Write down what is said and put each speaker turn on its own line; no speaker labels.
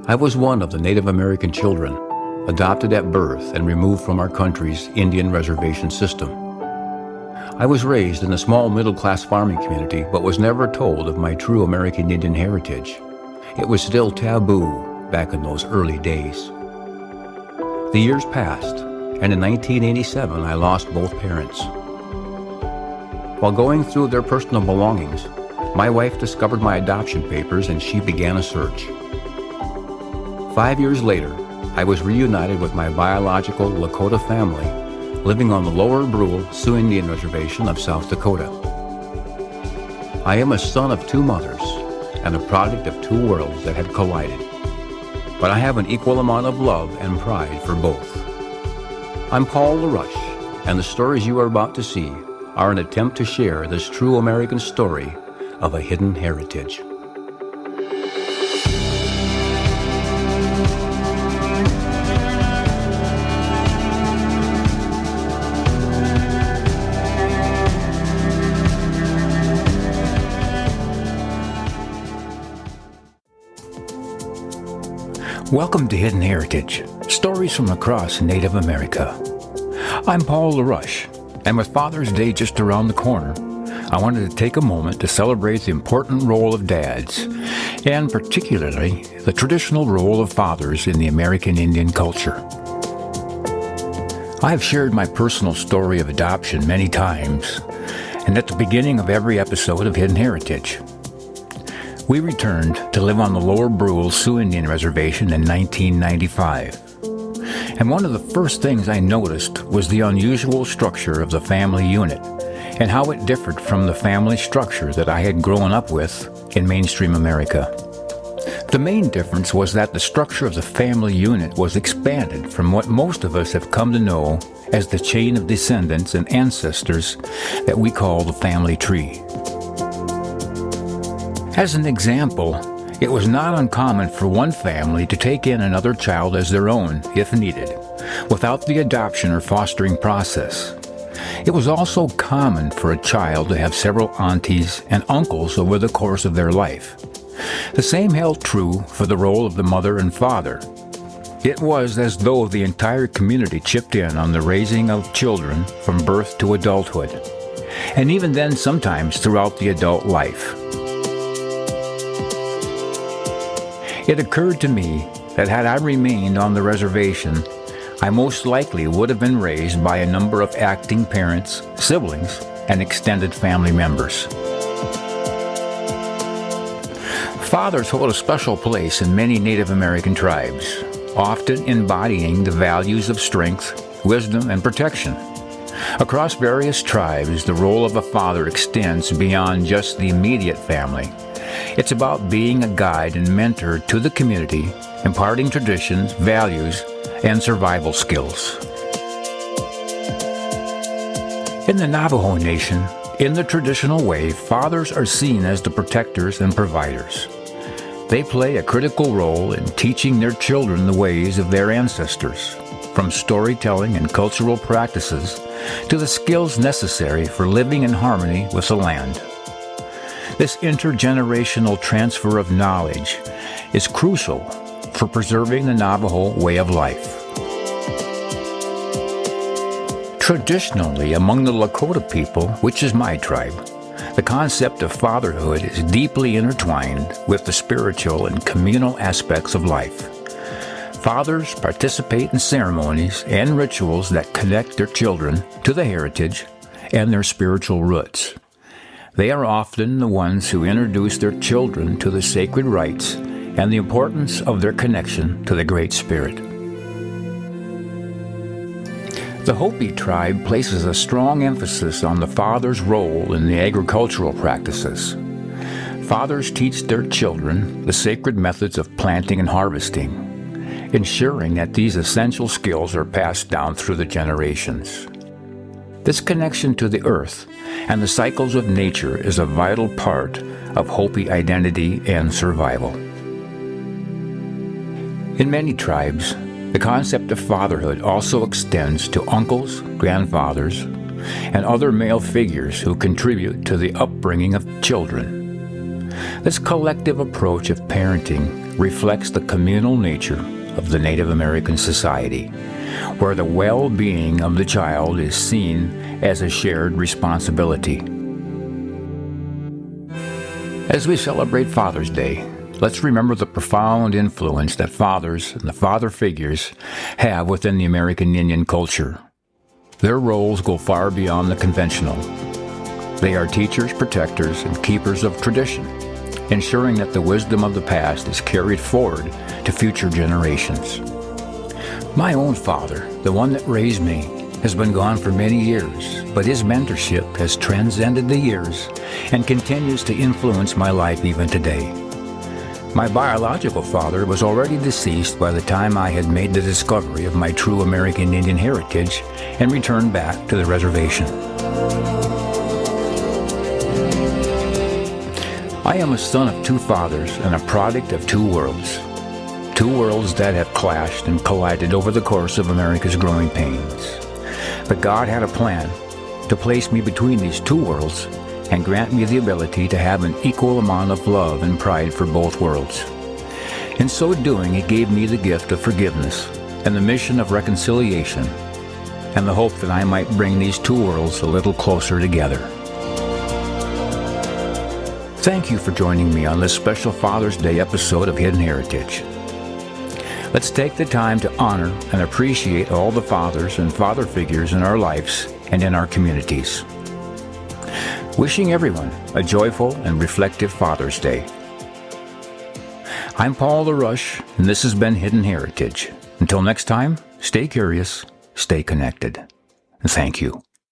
I was one of the Native American children, adopted at birth and removed from our country's Indian reservation system. I was raised in a small middle-class farming community, but was never told of my true American Indian heritage. It was still taboo back in those early days. The years passed, and in 1987 I lost both parents. While going through their personal belongings, my wife discovered my adoption papers and she began a search. 5 years later, I was reunited with my biological Lakota family, living on the Lower Brule Sioux Indian Reservation of South Dakota. I am a son of two mothers and a product of two worlds that had collided, but I have an equal amount of love and pride for both. I'm Paul LaRoche, and the stories you are about to see are an attempt to share this true American story of a hidden heritage. Welcome to Hidden Heritage, stories from across Native America. I'm Paul LaRoche, and with Father's Day just around the corner, I wanted to take a moment to celebrate the important role of dads, and particularly the traditional role of fathers in the American Indian culture. I have shared my personal story of adoption many times, and at the beginning of every episode of Hidden Heritage. We returned to live on the Lower Brule Sioux Indian Reservation in 1995. And one of the first things I noticed was the unusual structure of the family unit and how it differed from the family structure that I had grown up with in mainstream America. The main difference was that the structure of the family unit was expanded from what most of us have come to know as the chain of descendants and ancestors that we call the family tree. As an example, it was not uncommon for one family to take in another child as their own, if needed, without the adoption or fostering process. It was also common for a child to have several aunties and uncles over the course of their life. The same held true for the role of the mother and father. It was as though the entire community chipped in on the raising of children from birth to adulthood, and even then sometimes throughout the adult life. It occurred to me that had I remained on the reservation, I most likely would have been raised by a number of acting parents, siblings, and extended family members. Fathers hold a special place in many Native American tribes, often embodying the values of strength, wisdom, and protection. Across various tribes, the role of a father extends beyond just the immediate family. It's about being a guide and mentor to the community, imparting traditions, values, and survival skills. In the Navajo Nation, in the traditional way, fathers are seen as the protectors and providers. They play a critical role in teaching their children the ways of their ancestors, from storytelling and cultural practices to the skills necessary for living in harmony with the land. This intergenerational transfer of knowledge is crucial for preserving the Navajo way of life. Traditionally, among the Lakota people, which is my tribe, the concept of fatherhood is deeply intertwined with the spiritual and communal aspects of life. Fathers participate in ceremonies and rituals that connect their children to the heritage and their spiritual roots. They are often the ones who introduce their children to the sacred rites and the importance of their connection to the Great Spirit. The Hopi tribe places a strong emphasis on the father's role in the agricultural practices. Fathers teach their children the sacred methods of planting and harvesting, ensuring that these essential skills are passed down through the generations. This connection to the earth and the cycles of nature is a vital part of Hopi identity and survival. In many tribes, the concept of fatherhood also extends to uncles, grandfathers, and other male figures who contribute to the upbringing of children. This collective approach of parenting reflects the communal nature of the Native American society, where the well-being of the child is seen as a shared responsibility. As we celebrate Father's Day, let's remember the profound influence that fathers and the father figures have within the American Indian culture. Their roles go far beyond the conventional. They are teachers, protectors, and keepers of tradition, ensuring that the wisdom of the past is carried forward to future generations. My own father, the one that raised me, has been gone for many years, but his mentorship has transcended the years and continues to influence my life even today. My biological father was already deceased by the time I had made the discovery of my true American Indian heritage and returned back to the reservation. I am a son of two fathers and a product of two worlds that have clashed and collided over the course of America's growing pains. But God had a plan to place me between these two worlds and grant me the ability to have an equal amount of love and pride for both worlds. In so doing, He gave me the gift of forgiveness and the mission of reconciliation, and the hope that I might bring these two worlds a little closer together. Thank you for joining me on this special Father's Day episode of Hidden Heritage. Let's take the time to honor and appreciate all the fathers and father figures in our lives and in our communities. Wishing everyone a joyful and reflective Father's Day. I'm Paul LaRoche, and this has been Hidden Heritage. Until next time, stay curious, stay connected, and thank you.